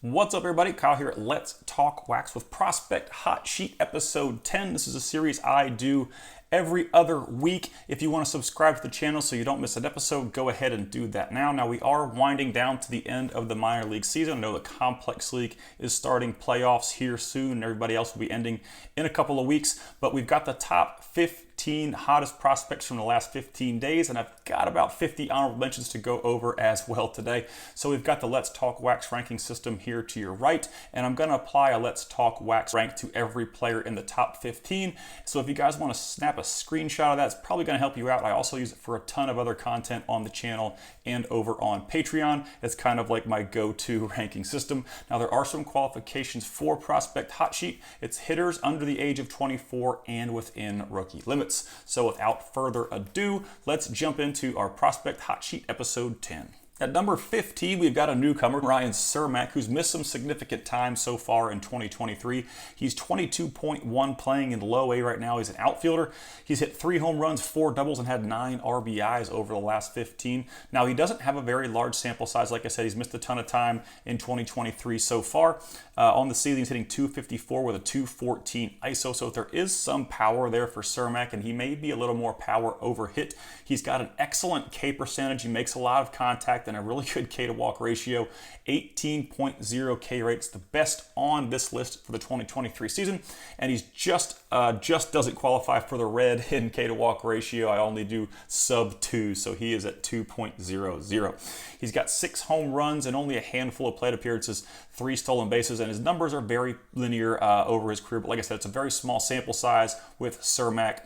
What's up, everybody? Kyle here at Let's Talk Wax with Prospect Hot Sheet episode 10. This is a series I do every other week. If you want to subscribe to the channel so you don't miss an episode, go ahead and do that now. Now, we are winding down to the end of the minor league season. I know the Complex League is starting playoffs here soon, and everybody else will be ending in a couple of weeks. But we've got the top 15 hottest prospects from the last 15 days, and I've got about 50 honorable mentions to go over as well today. So we've got the Let's Talk Wax ranking system here to your right, and I'm going to apply a Let's Talk Wax rank to every player in the top 15. So if you guys want to snap a screenshot of that, it's probably going to help you out. I also use it for a ton of other content on the channel and over on Patreon. It's kind of like my go-to ranking system. Now, there are some qualifications for Prospect Hot Sheet. It's hitters under the age of 24 and within rookie limits. So without further ado, let's jump into our Prospect Hot Sheet episode 10. At number 15, we've got a newcomer, Ryan Cermak, who's missed some significant time so far in 2023. He's 22.1 playing in low A right now. He's an outfielder. He's hit 3 home runs, 4 doubles, and had 9 RBIs over the last 15. Now, he doesn't have a very large sample size. Like I said, he's missed a ton of time in 2023 so far. On the season, he's hitting .254 with a .214 ISO, so there is some power there for Cermak, and he may be a little more power over hit. He's got an excellent K percentage. He makes a lot of contact and a really good K to walk ratio. 18.0 K rate's the best on this list for the 2023 season, and he's just doesn't qualify for the red in K to walk ratio. I only do sub 2, so he is at 2.00. He's got 6 home runs and only a handful of plate appearances, 3 stolen bases, and his numbers are very linear over his career. But like I said, it's a very small sample size with Cermak.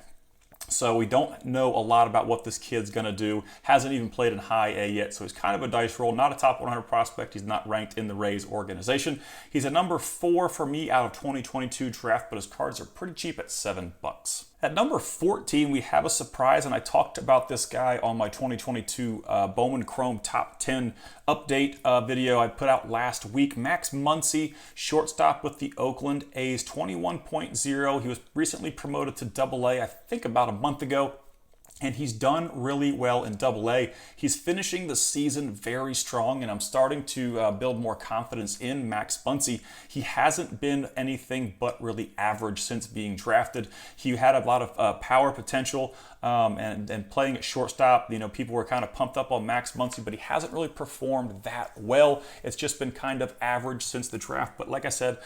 So we don't know a lot about what this kid's going to do. Hasn't even played in high A yet, so he's kind of a dice roll. Not a top 100 prospect. He's not ranked in the Rays organization. He's a number 4 for me out of 2022 draft, but his cards are pretty cheap at $7. At number 14, we have a surprise, and I talked about this guy on my 2022 Bowman Chrome Top 10 update video I put out last week. Max Muncy, shortstop with the Oakland A's, 21.0. He was recently promoted to Double-A, I think about a month ago, and he's done really well in Double-A. He's finishing the season very strong, and I'm starting to build more confidence in Max Muncy. He hasn't been anything but really average since being drafted. He had a lot of power potential, and playing at shortstop, you know, people were kind of pumped up on Max Muncy, but he hasn't really performed that well. It's just been kind of average since the draft. But like I said,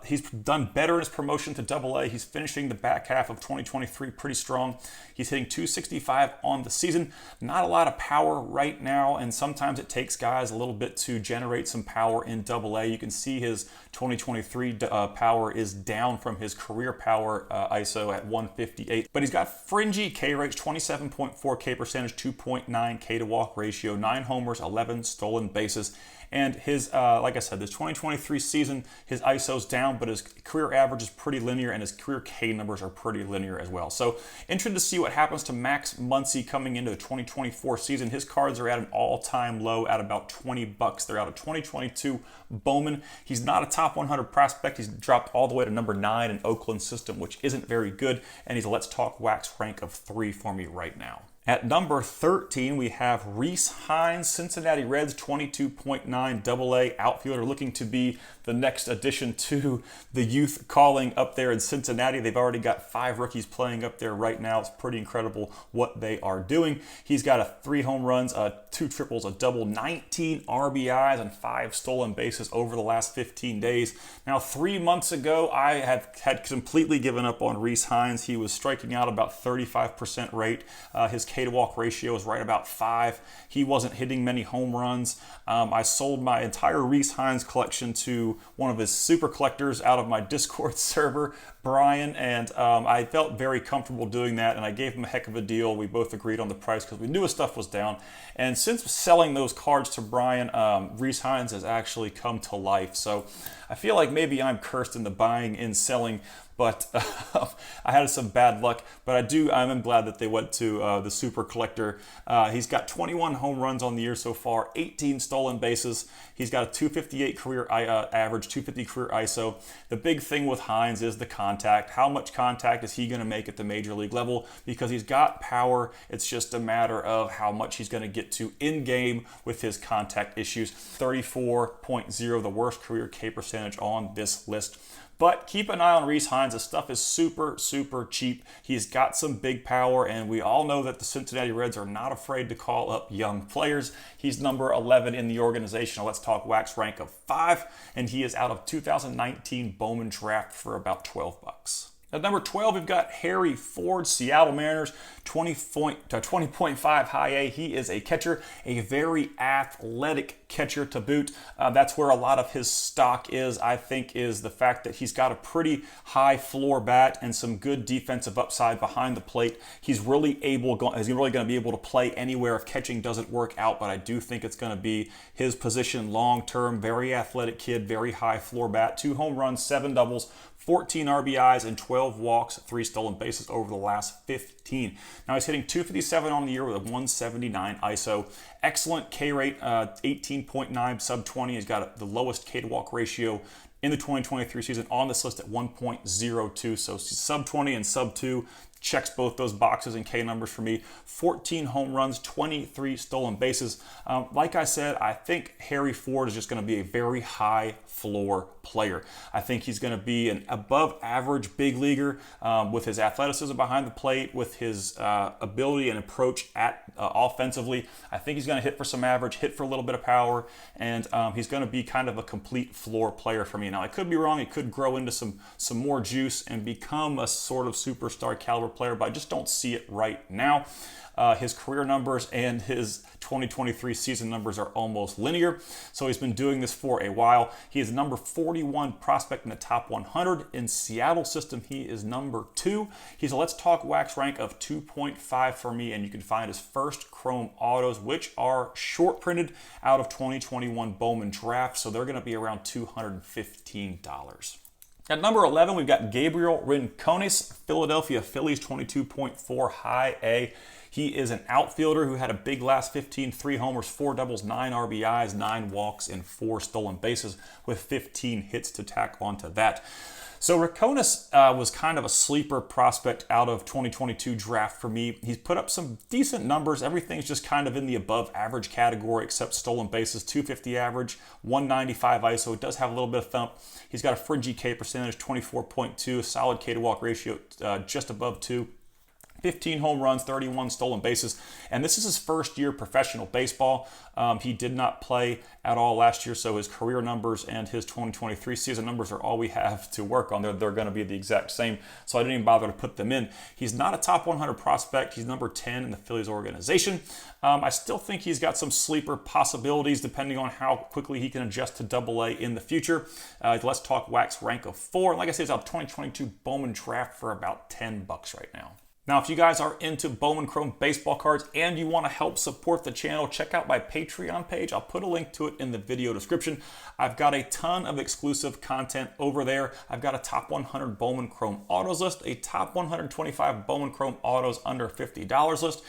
he's done better in his promotion to Double-A. He's finishing the back half of 2023 pretty strong. He's hitting .265 on the season. Not a lot of power right now, and sometimes it takes guys a little bit to generate some power in Double-A. You can see his 2023 power is down from his career power ISO at 158. But he's got fringy K rates, 27.4 K percentage, 2.9 K to walk ratio, 9 homers, 11 stolen bases. And his, like I said, this 2023 season, his ISO's down, but his career average is pretty linear, and his career K numbers are pretty linear as well. So interested to see what happens to Max Muncy coming into the 2024 season. His cards are at an all-time low at about $20. They're out of 2022 Bowman. He's not a top 100 prospect. He's dropped all the way to number 9 in Oakland system, which isn't very good, and he's a Let's Talk Wax rank of 3 for me right now. At number 13, we have Rhys Hines, Cincinnati Reds, 22.9 Double-A outfielder, looking to be the next addition to the youth calling up there in Cincinnati. They've already got 5 rookies playing up there right now. It's pretty incredible what they are doing. He's got 3 home runs, 2 triples, a double, 19 RBIs, and 5 stolen bases over the last 15 days. Now, 3 months ago, I had completely given up on Rhys Hines. He was striking out about 35% rate. His K to walk ratio is right about 5. He wasn't hitting many home runs. I sold my entire Rhys Hines collection to one of his super collectors out of my Discord server, Brian, and I felt very comfortable doing that, and I gave him a heck of a deal. We both agreed on the price because we knew his stuff was down. And since selling those cards to Brian, Rhys Hines has actually come to life. So I feel like maybe I'm cursed in the buying and selling but I had some bad luck. But I'm glad that they went to the Super Collector. He's got 21 home runs on the year so far, 18 stolen bases. He's got a 258 career average, 250 career ISO. The big thing with Hines is the contact. How much contact is he going to make at the major league level? Because he's got power. It's just a matter of how much he's going to get to in game with his contact issues. 34.0, the worst career K percentage on this list. But keep an eye on Rhys Hines. This stuff is super, super cheap. He's got some big power, and we all know that the Cincinnati Reds are not afraid to call up young players. He's number 11 in the organizational Let's Talk Wax rank of 5, and he is out of 2019 Bowman draft for about $12. At number 12, we've got Harry Ford, Seattle Mariners, 20.5 high A. He is a catcher, a very athletic catcher to boot. That's where a lot of his stock is, I think, is the fact that he's got a pretty high floor bat and some good defensive upside behind the plate. He's really going to be able to play anywhere if catching doesn't work out, but I do think it's going to be his position long-term. Very athletic kid, very high floor bat, 2 home runs, 7 doubles, 14 RBIs and 12 walks, 3 stolen bases over the last 15. Now he's hitting 257 on the year with a 179 ISO. Excellent K rate, 18.9 sub 20. He's got the lowest K to walk ratio in the 2023 season on this list at 1.02. So sub 20 and sub 2 checks both those boxes in K numbers for me. 14 home runs, 23 stolen bases. Like I said, I think Harry Ford is just going to be a very high floor player. I think he's going to be an above average big leaguer with his athleticism behind the plate, with his ability and approach at offensively. I think he's going to hit for some average, hit for a little bit of power, and he's going to be kind of a complete floor player for me. Now, I could be wrong. He could grow into some more juice and become a sort of superstar caliber player, but I just don't see it right now. His career numbers and his 2023 season numbers are almost linear, so he's been doing this for a while. He is number 41 prospect in the top 100. In Seattle system, he is number 2. He's a Let's Talk Wax rank of 2.5 for me, and you can find his first chrome autos, which are short printed out of 2021 Bowman draft, so they're going to be around $215. At number 11, we've got Gabriel Rincones, Philadelphia Phillies, 22.4 high A. He is an outfielder who had a big last 15, 3 homers, 4 doubles, 9 RBIs, 9 walks, and 4 stolen bases with 15 hits to tack onto that. So Rincones was kind of a sleeper prospect out of 2022 draft for me. He's put up some decent numbers. Everything's just kind of in the above average category except stolen bases, 250 average, 195 ISO. It does have a little bit of thump. He's got a fringy K percentage, 24.2, solid K to walk ratio just above 2. 15 home runs, 31 stolen bases, and this is his first year professional baseball. He did not play at all last year, so his career numbers and his 2023 season numbers are all we have to work on. They're going to be the exact same, so I didn't even bother to put them in. He's not a top 100 prospect. He's number 10 in the Phillies organization. I still think he's got some sleeper possibilities depending on how quickly he can adjust to Double-A in the future. Let's Talk Wax rank of 4. And like I said, it's out of 2022 Bowman draft for about $10 right now. Now, if you guys are into Bowman Chrome baseball cards and you want to help support the channel, check out my Patreon page. I'll put a link to it in the video description. I've got a ton of exclusive content over there. I've got a top 100 Bowman Chrome autos list, a top 125 Bowman Chrome autos under $50 list,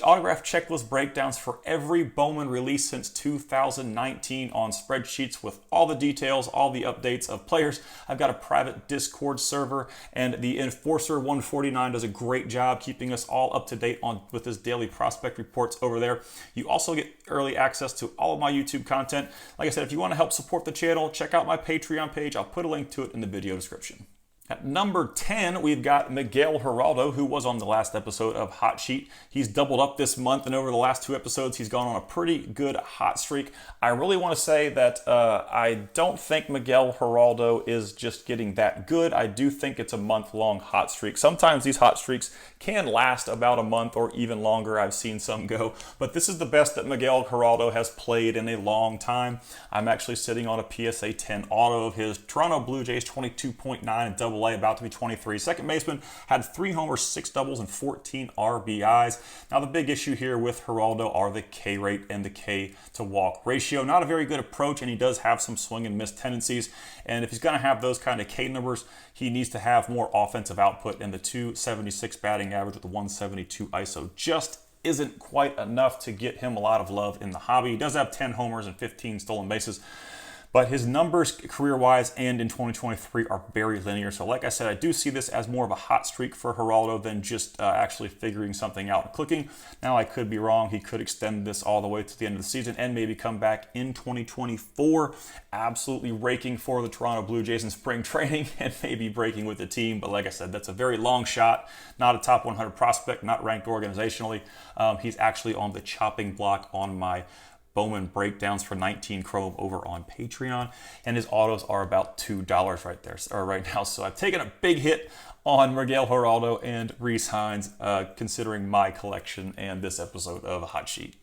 autograph checklist breakdowns for every Bowman release since 2019 on spreadsheets with all the details, all the updates of players. I've got a private Discord server, and the Enforcer 149 does a great job keeping us all up to date with his daily prospect reports over there. You also get early access to all of my YouTube content. Like I said, if you want to help support the channel, check out my Patreon page. I'll put a link to it in the video description. At number 10, we've got Miguel Geraldo, who was on the last episode of Hot Sheet. He's doubled up this month, and over the last 2 episodes, he's gone on a pretty good hot streak. I really want to say that I don't think Miguel Geraldo is just getting that good. I do think it's a month-long hot streak. Sometimes these hot streaks can last about a month or even longer. I've seen some go, but this is the best that Miguel Geraldo has played in a long time. I'm actually sitting on a PSA 10 auto of his Toronto Blue Jays 22.9 Double AA, about to be 23. Second baseman, had 3 homers, 6 doubles, and 14 RBIs. Now, the big issue here with Geraldo are the K rate and the K to walk ratio. Not a very good approach, and he does have some swing and miss tendencies. And if he's going to have those kind of K numbers, he needs to have more offensive output, and the 276 batting average with the 172 ISO just isn't quite enough to get him a lot of love in the hobby. He does have 10 homers and 15 stolen bases, but his numbers career-wise and in 2023 are very linear. So like I said, I do see this as more of a hot streak for Geraldo than just actually figuring something out and clicking. Now, I could be wrong. He could extend this all the way to the end of the season and maybe come back in 2024, absolutely raking for the Toronto Blue Jays in spring training and maybe breaking with the team. But like I said, that's a very long shot. Not a top 100 prospect, not ranked organizationally. He's actually on the chopping block on my Bowman breakdowns for 19 Chrome over on Patreon, and his autos are about $2 right there, or right now. So I've taken a big hit on Miguel Geraldo and Rhys Hines, considering my collection and this episode of Hot Sheet.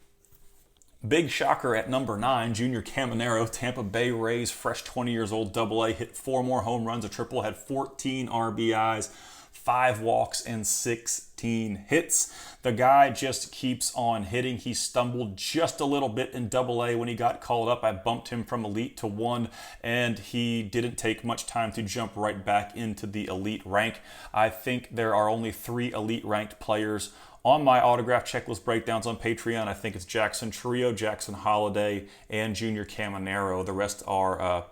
Big shocker at number 9, Junior Caminero, Tampa Bay Rays, fresh 20 years old, AA, hit 4 more home runs, a triple, had 14 RBIs, 5 walks, and 16 hits. The guy just keeps on hitting. He stumbled just a little bit in AA when he got called up. I bumped him from Elite to 1, and he didn't take much time to jump right back into the Elite rank. I think there are only 3 Elite ranked players on my autograph checklist breakdowns on Patreon. I think it's Jackson Chourio, Jackson Holiday, and Junior Caminero. The rest are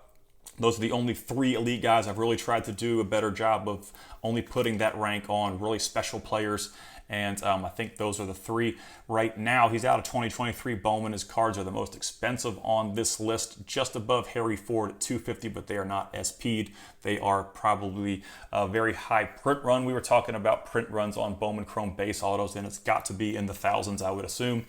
those are the only 3 elite guys. I've really tried to do a better job of only putting that rank on really special players, and I think those are the 3 right now. He's out of 2023 Bowman. His cards are the most expensive on this list, just above Harry Ford at $250, but they are not SP'd. They are probably a very high print run. We were talking about print runs on Bowman Chrome base autos, and it's got to be in the thousands, I would assume.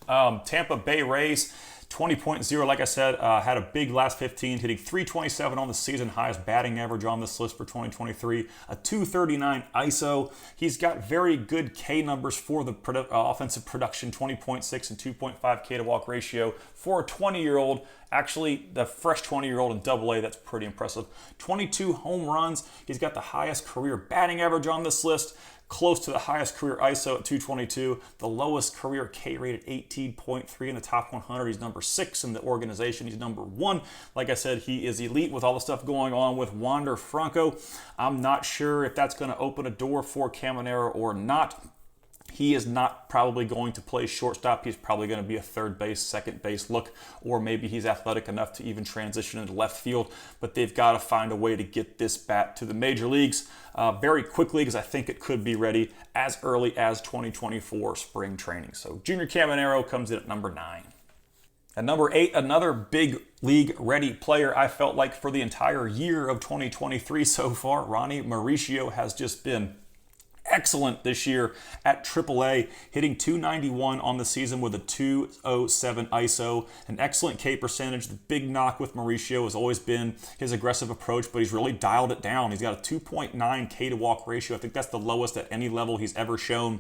Tampa Bay Rays, 20.0, like I said, had a big last 15, hitting 327 on the season, highest batting average on this list for 2023, a 239 ISO. He's got very good K numbers for the offensive production, 20.6 and 2.5 K to walk ratio for a 20-year-old. Actually, the fresh 20-year-old in AA, that's pretty impressive. 22 home runs. He's got the highest career batting average on this list, close to the highest career ISO at 222, the lowest career K rate at 18.3 in the top 100. He's number 6 in the organization. He's number 1. Like I said, he is elite with all the stuff going on with Wander Franco. I'm not sure if that's going to open a door for Caminero or not. He is not probably going to play shortstop. He's probably going to be a third base, second base look, or maybe he's athletic enough to even transition into left field. But they've got to find a way to get this bat to the major leagues very quickly, because I think it could be ready as early as 2024 spring training. So Junior Caminero comes in at number 9. At number 8, another big league ready player. I felt like for the entire year of 2023 so far, Ronnie Mauricio has just been excellent this year at AAA, hitting 291 on the season with a 207 ISO, an excellent K percentage. The big knock with Mauricio has always been his aggressive approach, but he's really dialed it down. He's got a 2.9 K to walk ratio. I think that's the lowest at any level he's ever shown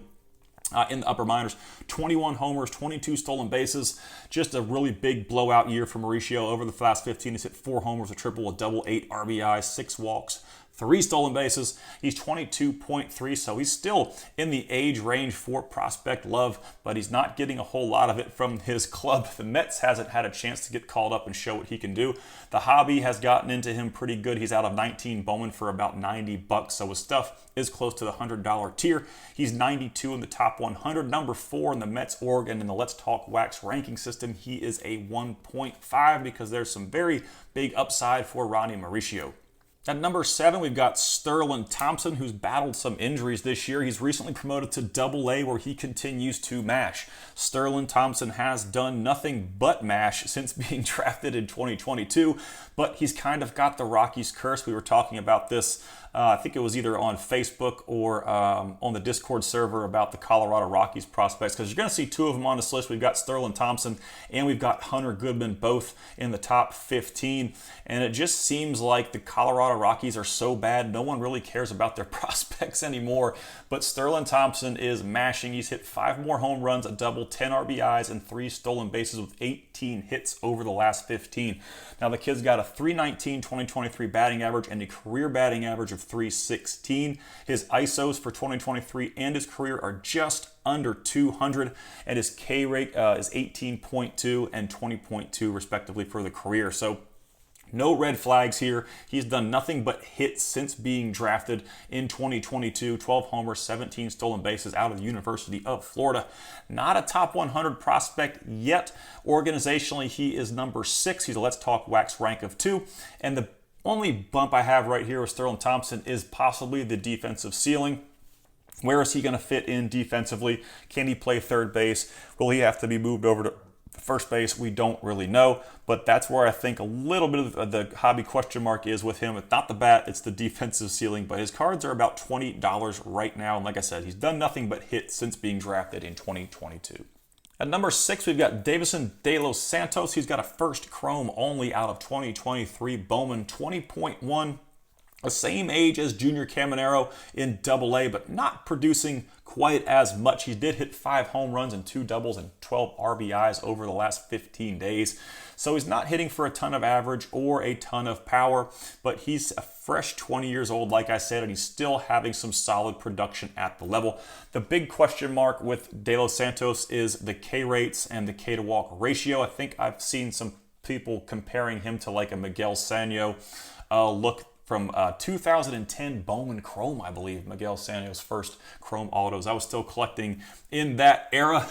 in the upper minors. 21 homers, 22 stolen bases. Just a really big blowout year for Mauricio. Over the last 15, he's hit 4 homers, a triple, a double, 8 RBIs, 6 walks, 3 stolen bases. He's 22.3, so he's still in the age range for prospect love, but he's not getting a whole lot of it from his club. The Mets hasn't had a chance to get called up and show what he can do. The hobby has gotten into him pretty good. He's out of 19 Bowman for about $90, so his stuff is close to the $100 tier. He's 92 in the top 100, number 4 in the Mets org, and in the Let's Talk Wax ranking system, he is a 1.5 because there's some very big upside for Ronnie Mauricio. At number 7, we've got Sterling Thompson, who's battled some injuries this year. He's recently promoted to AA, where he continues to mash. Sterling Thompson has done nothing but mash since being drafted in 2022, but he's kind of got the Rockies curse. We were talking about this, I think it was either on Facebook or on the Discord server, about the Colorado Rockies prospects, because you're going to see 2 of them on this list. We've got Sterling Thompson and we've got Hunter Goodman, both in the top 15, and it just seems like the Colorado Rockies are so bad, no one really cares about their prospects anymore. But Sterling Thompson is mashing. He's hit 5 more home runs, a double, 10 RBIs, and 3 stolen bases with 18 hits over the last 15. Now, the kid's got a .319 2023 batting average and a career batting average of .316. His ISOs for 2023 and his career are just under 200, and his K rate is 18.2 and 20.2 respectively for the career. So no red flags here. He's done nothing but hit since being drafted in 2022. 12 homers, 17 stolen bases out of the University of Florida. Not a top 100 prospect yet. Organizationally, he is number 6. He's a Let's Talk Wax rank of 2. And the only bump I have right here with Sterling Thompson is possibly the defensive ceiling. Where is he going to fit in defensively? Can he play third base? Will he have to be moved over to first base? We don't really know, but that's where I think a little bit of the hobby question mark is with him. It's not the bat, it's the defensive ceiling, but his cards are about $20 right now. And like I said, he's done nothing but hit since being drafted in 2022. At number 6, we've got Davison De Los Santos. He's got a first chrome only out of 2023 Bowman, 20.1. The same age as Junior Caminero in Double-A, but not producing quite as much. He did hit 5 home runs and 2 doubles and 12 RBIs over the last 15 days. So he's not hitting for a ton of average or a ton of power, but he's a fresh 20 years old, like I said, and he's still having some solid production at the level. The big question mark with De Los Santos is the K rates and the K to walk ratio. I think I've seen some people comparing him to like a Miguel Sano look from 2010 Bowman Chrome, I believe, Miguel Sano's first Chrome autos. I was still collecting in that era.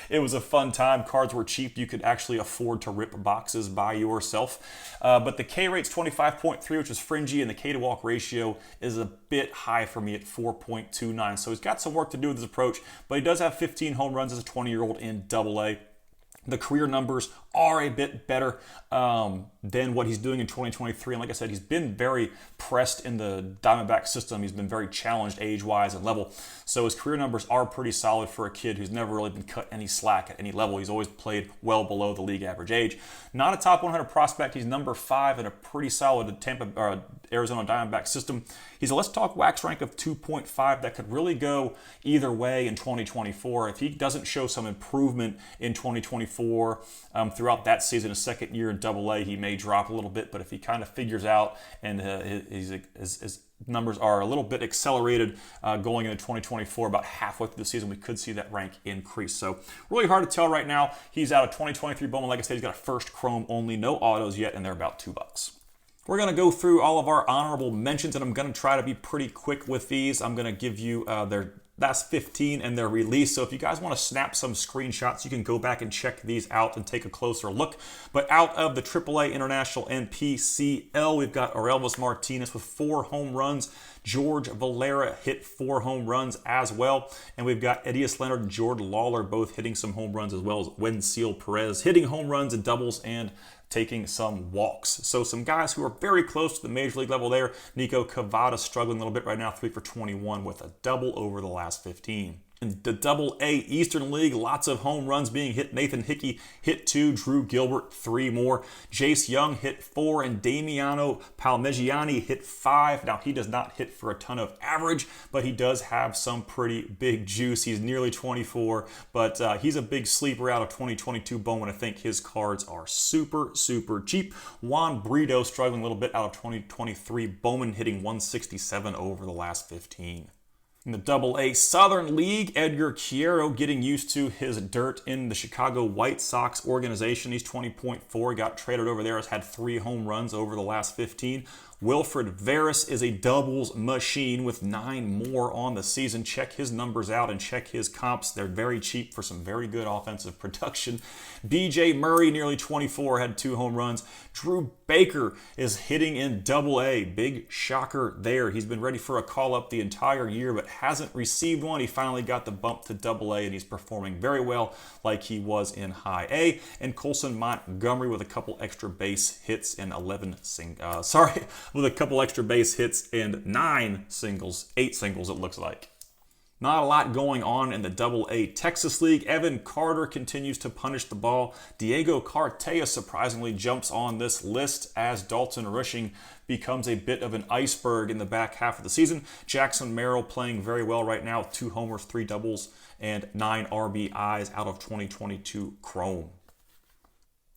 It was a fun time. Cards were cheap. You could actually afford to rip boxes by yourself. But the K rate's 25.3, which is fringy, and the K to walk ratio is a bit high for me at 4.29. So he's got some work to do with his approach, but he does have 15 home runs as a 20-year-old in Double-A. The career numbers are a bit better than what he's doing in 2023. And like I said, he's been very pressed in the Diamondback system. He's been very challenged age-wise and level. So his career numbers are pretty solid for a kid who's never really been cut any slack at any level. He's always played well below the league average age. Not a top 100 prospect. He's number 5 in a pretty solid Arizona Diamondback system. He's a Let's Talk Wax rank of 2.5 that could really go either way in 2024. If he doesn't show some improvement in 2024 throughout that season, his second year in Double-A, he may drop a little bit. But if he kind of figures out and his numbers are a little bit accelerated going into 2024, about halfway through the season, we could see that rank increase. So really hard to tell right now. He's out of 2023 Bowman. Like I said, he's got a first chrome only, no autos yet, and they're about $2. We're going to go through all of our honorable mentions, and I'm going to try to be pretty quick with these. I'm going to give you their last 15 and their release. So if you guys want to snap some screenshots, you can go back and check these out and take a closer look. But out of the AAA International and PCL, we've got Orelvis Martinez with 4 home runs. George Valera hit 4 home runs as well. And we've got Edius Leonard and Jordan Lawler both hitting some home runs, as well as Wenzel Perez hitting home runs and doubles and taking some walks. So some guys who are very close to the major league level there. Nico Cavada struggling a little bit right now, 3 for 21 with a double over the last 15. In the Double-A Eastern League, lots of home runs being hit. Nathan Hickey hit 2, Drew Gilbert 3 more. Jace Young hit 4, and Damiano Palmegiani hit 5. Now, he does not hit for a ton of average, but he does have some pretty big juice. He's nearly 24, but he's a big sleeper out of 2022 Bowman. I think his cards are super, super cheap. Juan Brito struggling a little bit out of 2023 Bowman, hitting 167 over the last 15. In the Double-A Southern League, Edgar Quiero getting used to his dirt in the Chicago White Sox organization. He's 20.4, got traded over there, has had 3 home runs over the last 15. Wilfred Veras is a doubles machine with 9 more on the season. Check his numbers out and check his comps. They're very cheap for some very good offensive production. BJ Murray, nearly 24, had 2 home runs. Drew Baker is hitting in Double-A. Big shocker there. He's been ready for a call-up the entire year, but hasn't received one. He finally got the bump to Double-A, and he's performing very well like he was in High A. And Colson Montgomery with a couple extra base hits and with a couple extra base hits and 8 singles, it looks like. Not a lot going on in the Double-A Texas League. Evan Carter continues to punish the ball. Diego Cartaya surprisingly jumps on this list as Dalton Rushing becomes a bit of an iceberg in the back half of the season. Jackson Merrill playing very well right now. 2 homers, 3 doubles, and 9 RBIs out of 2022 Chrome.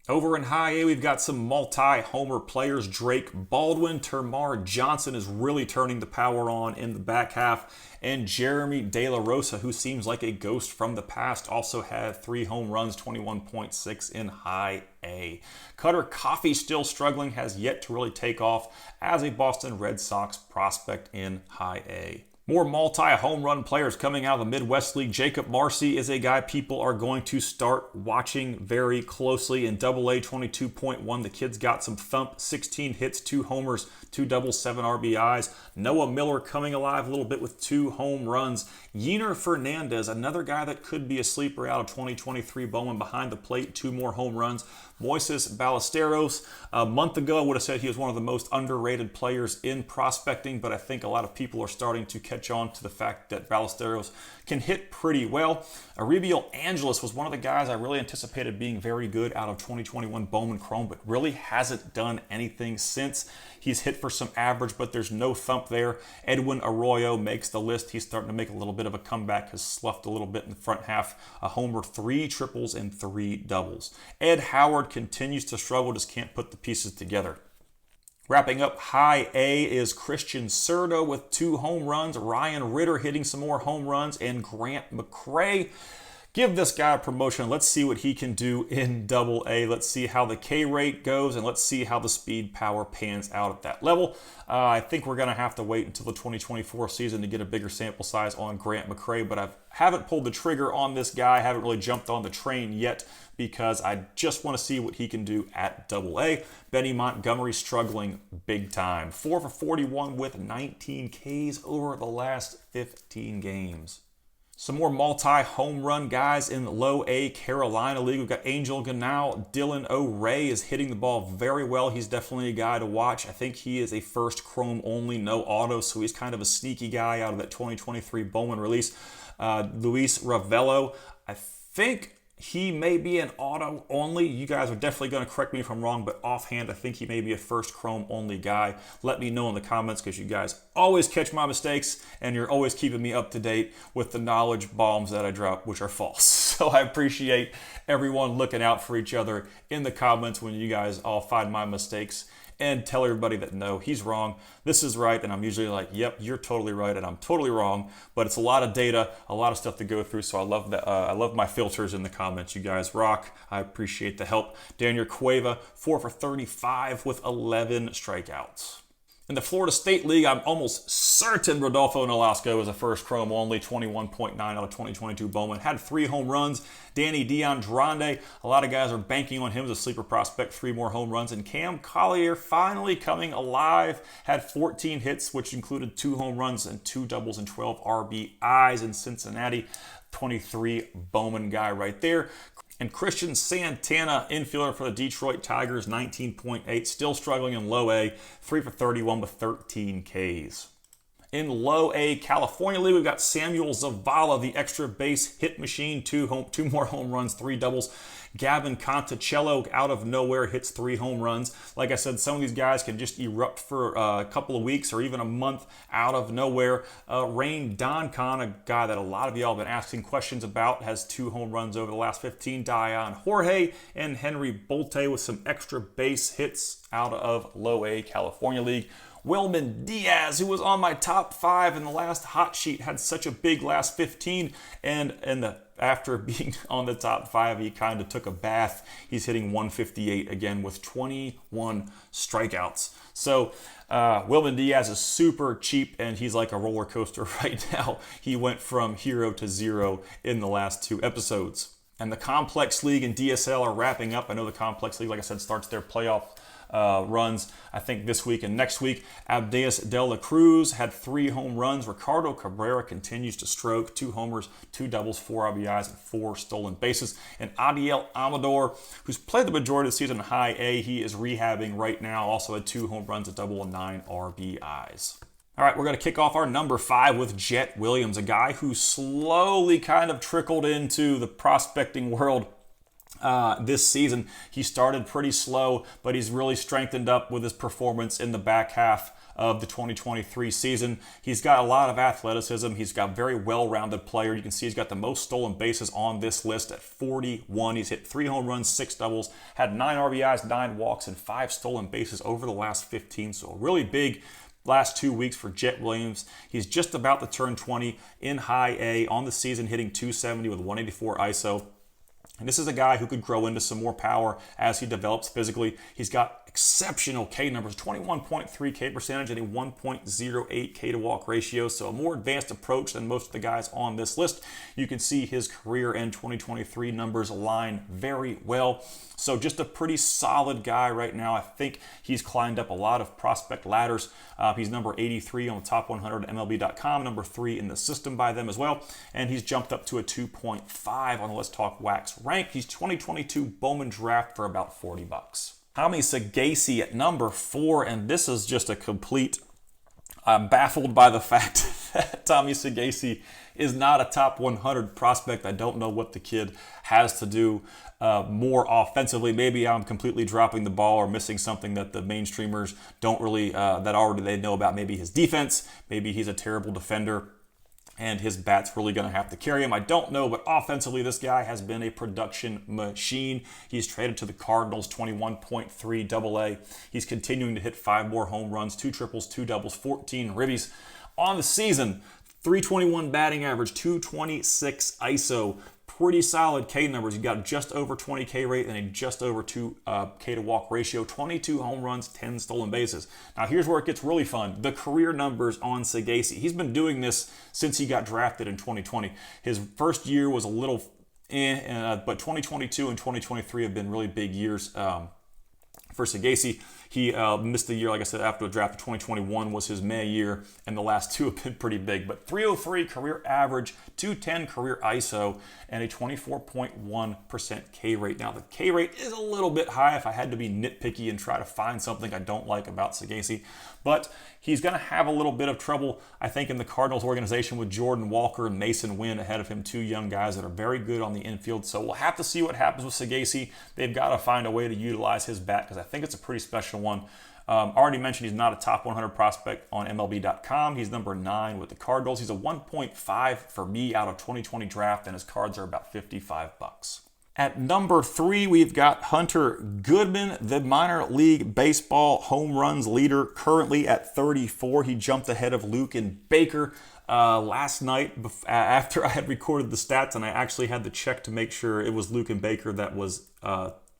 Over in High A, we've got some multi-homer players. Drake Baldwin, Termar Johnson is really turning the power on in the back half. And Jeremy De La Rosa, who seems like a ghost from the past, also had 3 home runs, 21.6 in High A. Cutter Coffee still struggling, has yet to really take off as a Boston Red Sox prospect in High A. More multi-home run players coming out of the Midwest League. Jacob Marcy is a guy people are going to start watching very closely. In Double-A 22.1, the kid's got some thump, 16 hits, 2 homers, 2 doubles, 7 RBIs. Noah Miller coming alive a little bit with 2 home runs. Yener Fernandez, another guy that could be a sleeper out of 2023 Bowman behind the plate, 2 more home runs. Moises Ballesteros, a month ago I would have said he was one of the most underrated players in prospecting, but I think a lot of people are starting to catch on to the fact that Ballesteros can hit pretty well. Aribiel Angeles was one of the guys I really anticipated being very good out of 2021 Bowman Chrome, but really hasn't done anything since. He's hit for some average, but there's no thump there. Edwin Arroyo makes the list. He's starting to make a little bit of a comeback, has sloughed a little bit in the front half. A homer, 3 triples, and 3 doubles. Ed Howard continues to struggle, just can't put the pieces together. Wrapping up High A is Christian Serta with 2 home runs. Ryan Ritter hitting some more home runs. And Grant McCray. Give this guy a promotion. Let's see what he can do in Double-A. Let's see how the K rate goes, and let's see how the speed power pans out at that level. I think we're going to have to wait until the 2024 season to get a bigger sample size on Grant McCray, but I haven't pulled the trigger on this guy. I haven't really jumped on the train yet because I just want to see what he can do at Double-A. Benny Montgomery struggling big time. 4 for 41 with 19 Ks over the last 15 games. Some more multi-home run guys in the Low-A Carolina League. We've got Angel Ganal. Dylan O'Ray is hitting the ball very well. He's definitely a guy to watch. I think he is a first Chrome only, no auto, so he's kind of a sneaky guy out of that 2023 Bowman release. Luis Ravello, I think he may be an auto only. You guys are definitely going to correct me if I'm wrong, but offhand, I think he may be a first Chrome only guy. Let me know in the comments because you guys always catch my mistakes and you're always keeping me up to date with the knowledge bombs that I drop, which are false. So I appreciate everyone looking out for each other in the comments when you guys all find my mistakes and tell everybody that no, he's wrong, this is right, and I'm usually like, yep, you're totally right, and I'm totally wrong. But it's a lot of data, a lot of stuff to go through, so I love that. I love my filters in the comments. You guys rock. I appreciate the help. Daniel Cueva, 4 for 35 with 11 strikeouts. In the Florida State League, I'm almost certain Rodolfo Nolasco is a first Chrome only, 21.9 out of 2022 Bowman. Had 3 home runs. Danny DeAndrande, a lot of guys are banking on him as a sleeper prospect, 3 more home runs. And Cam Collier finally coming alive, had 14 hits, which included 2 home runs and 2 doubles and 12 RBIs in Cincinnati. 23 Bowman guy right there. And Christian Santana, infielder for the Detroit Tigers, 19.8, still struggling in Low-A, 3 for 31 with 13 Ks. In Low-A California League, we've got Samuel Zavala, the extra base hit machine, 2 more home runs, 3 doubles. Gavin Conticello out of nowhere hits 3 home runs. Like I said, some of these guys can just erupt for a couple of weeks or even a month out of nowhere. Rain Doncon, a guy that a lot of y'all have been asking questions about, has 2 home runs over the last 15. Dion Jorge and Henry Bolte with some extra base hits out of Low-A California League. Wilman Diaz, who was on my top 5 in the last hot sheet, had such a big last 15, and after being on the top 5, he kind of took a bath. He's hitting 158 again with 21 strikeouts. So Wilman Diaz is super cheap, and he's like a roller coaster right now. He went from hero to zero in the last 2 episodes. And the Complex League and DSL are wrapping up. I know the Complex League, like I said, starts their playoff runs, I think this week and next week. Abdeas de la Cruz had 3 home runs. Ricardo Cabrera continues to stroke, 2 homers, 2 doubles, 4 RBIs, and 4 stolen bases. And Adiel Amador, who's played the majority of the season in High A, he is rehabbing right now, also had 2 home runs, a double, and 9 RBIs. All right, we're going to kick off our number 5 with Jet Williams, a guy who slowly kind of trickled into the prospecting world this season. He started pretty slow, but he's really strengthened up with his performance in the back half of the 2023 season. He's got a lot of athleticism. He's got a very well-rounded player. You can see he's got the most stolen bases on this list at 41. He's hit 3 home runs, 6 doubles, had 9 RBIs, 9 walks, and 5 stolen bases over the last 15. So a really big last 2 weeks for Jet Williams. He's just about to turn 20 in high A on the season, hitting .270 with 184 ISO. And this is a guy who could grow into some more power as he develops physically. He's got exceptional K numbers, 21.3 K percentage and a 1.08 K to walk ratio, so a more advanced approach than most of the guys on this list. You can see his career and 2023 numbers align very well. So just a pretty solid guy right now. I think he's climbed up a lot of prospect ladders. He's number 83 on the top 100 MLB.com, number 3 in the system by them as well. And he's jumped up to a 2.5 on the Let's Talk Wax rank. He's 2022 Bowman draft for about $40. Tommy Sagasi at number 4, and this is just a complete... I'm baffled by the fact that Tommy Sagasi is not a top 100 prospect. I don't know what the kid has to do more offensively. Maybe I'm completely dropping the ball or missing something that the mainstreamers don't really, that already they know about. Maybe his defense, maybe he's a terrible defender, and his bat's really going to have to carry him. I don't know, but offensively, this guy has been a production machine. He's traded to the Cardinals, 21.3 AA. He's continuing to hit 5 more home runs, 2 triples, 2 doubles, 14 ribbies. On the season, 321 batting average, 226 ISO. Pretty solid K numbers. You got just over 20 K rate and a just over 2 K to walk ratio, 22 home runs, 10 stolen bases. Now here's where it gets really fun. The career numbers on Sagasi. He's been doing this since he got drafted in 2020. His first year was a little but 2022 and 2023 have been really big years for Sagasi. He missed the year, like I said, after the draft of 2021 was his May year, and the last 2 have been pretty big. But 303 career average, 210 career ISO, and a 24.1% K rate. Now, the K rate is a little bit high if I had to be nitpicky and try to find something I don't like about Sagasi. But he's going to have a little bit of trouble, I think, in the Cardinals organization with Jordan Walker and Mason Wynn ahead of him, 2 young guys that are very good on the infield. So we'll have to see what happens with Sagasi. They've got to find a way to utilize his bat because I think it's a pretty special one. Already mentioned he's not a top 100 prospect on MLB.com. He's number 9 with the Cardinals. He's a 1.5 for me out of 2020 draft, and his cards are about $55. At number 3, we've got Hunter Goodman, the minor league baseball home runs leader, currently at 34. He jumped ahead of Luke and Baker last night after I had recorded the stats, and I actually had to check to make sure it was Luke and Baker that was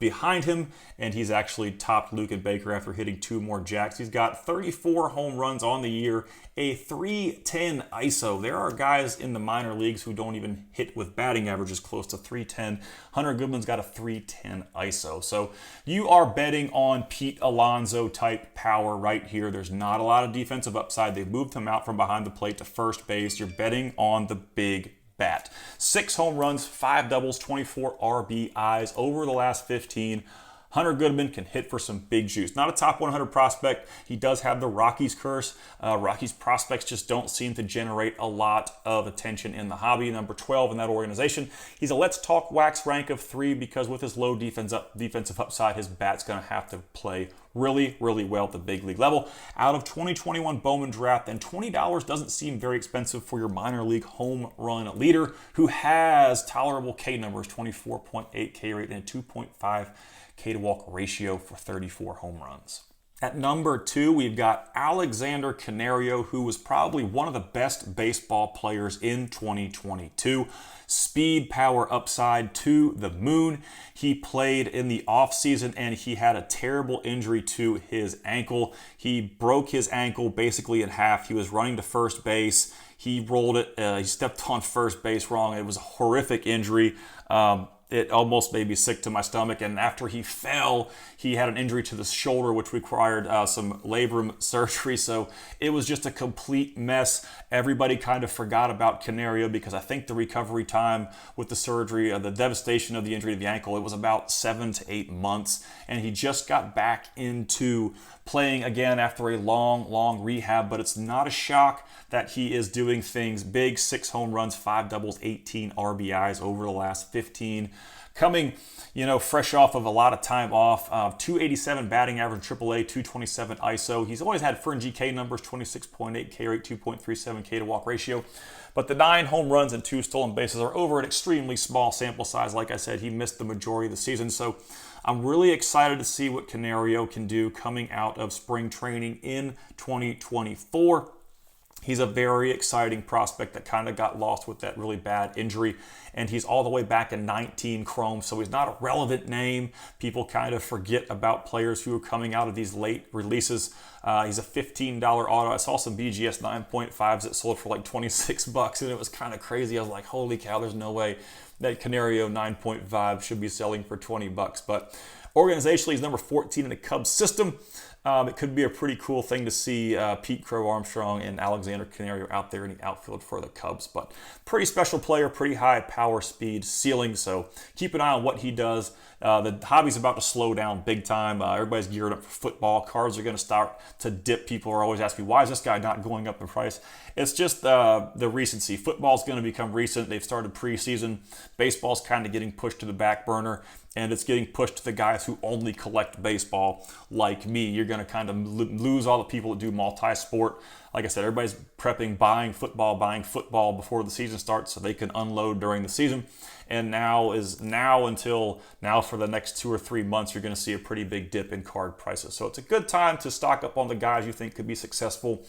behind him, and he's actually topped Luke and Baker after hitting 2 more jacks. He's got 34 home runs on the year, a 310 ISO. There are guys in the minor leagues who don't even hit with batting averages close to 310. Hunter Goodman's got a 310 ISO. So you are betting on Pete Alonso type power right here. There's not a lot of defensive upside. They've moved him out from behind the plate to first base. You're betting on the big bat. 6 home runs, 5 doubles, 24 RBIs over the last 15. Hunter Goodman can hit for some big juice. Not a top 100 prospect. He does have the Rockies curse. Rockies prospects just don't seem to generate a lot of attention in the hobby. Number 12 in that organization. He's a Let's Talk Wax rank of 3 because with his low defensive upside, his bat's going to have to play really, really well at the big league level. Out of 2021 Bowman draft, and $20 doesn't seem very expensive for your minor league home run leader who has tolerable K numbers, 24.8 K rate and a 2.5 K to walk ratio for 34 home runs. At number 2, we've got Alexander Canario, who was probably one of the best baseball players in 2022. Speed, power, upside to the moon. He played in the offseason and he had a terrible injury to his ankle. He broke his ankle basically in half. He was running to first base. He rolled it. He stepped on first base wrong. It was a horrific injury. It almost made me sick to my stomach. And after he fell, he had an injury to the shoulder, which required some labrum surgery. So it was just a complete mess. Everybody kind of forgot about Canario because I think the recovery time with the surgery, the devastation of the injury to the ankle, it was about 7 to 8 months. And he just got back into playing again after a long rehab, but it's not a shock that he is doing things big. 6 home runs, 5 doubles, 18 RBIs over the last 15. Coming, fresh off of a lot of time off. 287 batting average, AAA, 227 ISO. He's always had fringy K numbers, 26.8 K rate, 2.37 K to walk ratio. But the 9 home runs and 2 stolen bases are over an extremely small sample size. Like I said, he missed the majority of the season. So I'm really excited to see what Canario can do coming out of spring training in 2024. He's a very exciting prospect that kind of got lost with that really bad injury, and he's all the way back in 19 chrome, so he's not a relevant name. People kind of forget about players who are coming out of these late releases. He's a $15 auto. I saw some BGS 9.5s that sold for like $26, and it was kind of crazy. I was like, holy cow, there's no way that Canario 9.5 should be selling for $20. But organizationally, he's number 14 in the Cubs system. It could be a pretty cool thing to see Pete Crow Armstrong and Alexander Canario out there in the outfield for the Cubs. But pretty special player, pretty high power, speed, ceiling. So keep an eye on what he does. The hobby's about to slow down big time. Everybody's geared up for football. Cards are going to start to dip. People are always asking me, why is this guy not going up in price? It's just the recency. Football's going to become recent. They've started preseason. Baseball's kind of getting pushed to the back burner, and it's getting pushed to the guys who only collect baseball like me. You're going to kind of lose all the people that do multi-sport. Like I said, everybody's prepping, buying football before the season starts so they can unload during the season. And now for the next 2 or 3 months, you're going to see a pretty big dip in card prices. So it's a good time to stock up on the guys you think could be successful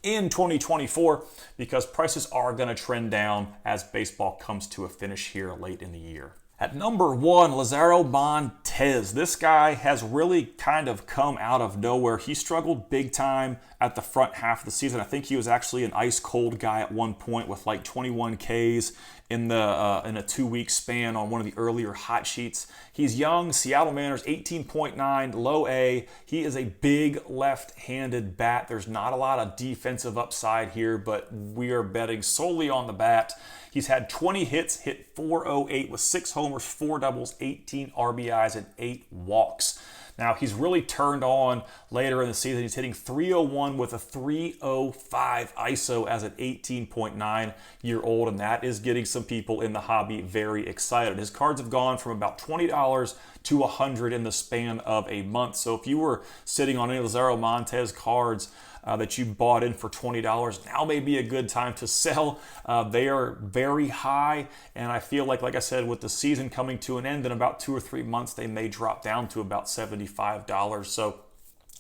in 2024 because prices are going to trend down as baseball comes to a finish here late in the year. At number 1, Lazaro Montez. This guy has really kind of come out of nowhere. He struggled big time at the front half of the season. I think he was actually an ice cold guy at one point with like 21 Ks in a 2-week span on one of the earlier hot sheets. He's young, Seattle Mariners, 18.9, low A. He is a big left-handed bat. There's not a lot of defensive upside here, but we are betting solely on the bat. He's had 20 hits, hit .408 with 6 homers, 4 doubles, 18 RBIs, and 8 walks. Now, he's really turned on later in the season. He's hitting .301 with a .305 ISO as an 18.9-year-old, and that is getting some people in the hobby very excited. His cards have gone from about $20 to $100 in the span of a month. So if you were sitting on any Lazaro Montez cards that you bought in for $20, now may be a good time to sell. They are very high, and I feel like I said, with the season coming to an end in about 2 or 3 months, they may drop down to about $75. So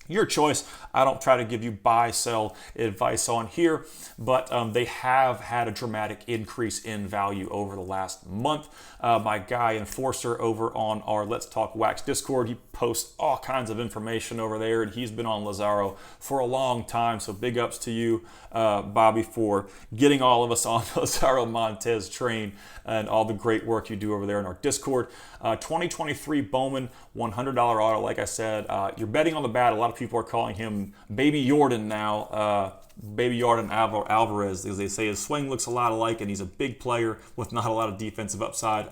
your choice. I don't try to give you buy, sell advice on here, but they have had a dramatic increase in value over the last month. My guy Enforcer over on our Let's Talk Wax Discord, he posts all kinds of information over there, and he's been on Lazaro for a long time. So big ups to you, Bobby, for getting all of us on the Lazaro Montez train and all the great work you do over there in our Discord. 2023 Bowman $100 auto. Like I said, you're betting on the bat. A lot of people are calling him Baby Jordan now. Baby Jordan Alvarez, as they say. His swing looks a lot alike, and he's a big player with not a lot of defensive upside.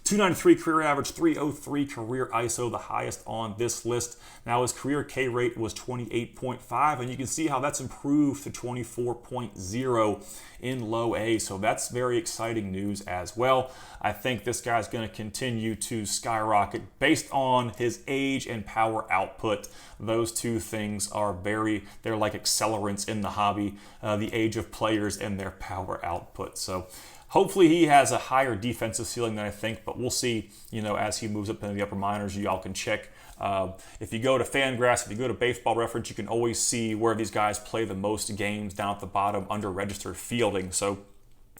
293 career average, 303 career ISO, the highest on this list. Now his career K rate was 28.5, and you can see how that's improved to 24.0 in low A. So that's very exciting news as well. I think this guy's going to continue to skyrocket based on his age and power output. Those two things are they're like accelerants in the hobby, the age of players and their power output. So hopefully he has a higher defensive ceiling than I think, but we'll see, as he moves up into the upper minors. Y'all can check. If you go to Fangraphs, if you go to Baseball Reference, you can always see where these guys play the most games down at the bottom under registered fielding. So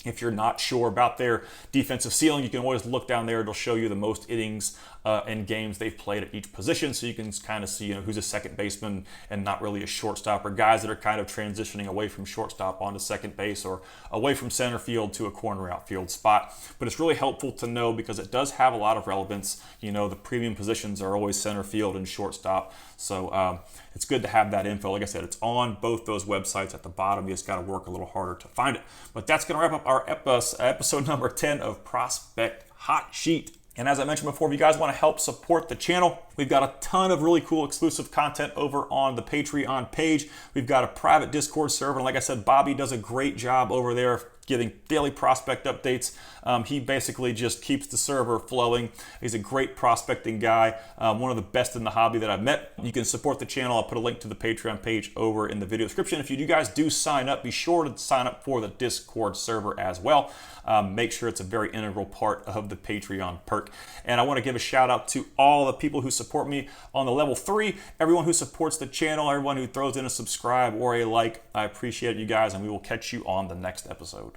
if you're not sure about their defensive ceiling, you can always look down there. It'll show you the most innings and games they've played at each position, so you can kind of see who's a second baseman and not really a shortstop, or guys that are kind of transitioning away from shortstop onto second base or away from center field to a corner outfield spot. But it's really helpful to know because it does have a lot of relevance. The premium positions are always center field and shortstop, so it's good to have that info. Like I said, it's on both those websites at the bottom. You just got to work a little harder to find it. But that's going to wrap up our episode number 10 of Prospect Hot Sheet. And as I mentioned before, if you guys want to help support the channel, we've got a ton of really cool exclusive content over on the Patreon page. We've got a private Discord server. And like I said, Bobby does a great job over there getting daily prospect updates. He basically just keeps the server flowing. He's a great prospecting guy, one of the best in the hobby that I've met. You can support the channel. I'll put a link to the Patreon page over in the video description. If you guys do sign up, be sure to sign up for the Discord server as well. Make sure it's a very integral part of the Patreon perk. And I want to give a shout out to all the people who support me on the level 3, everyone who supports the channel, everyone who throws in a subscribe or a like. I appreciate you guys, and we will catch you on the next episode.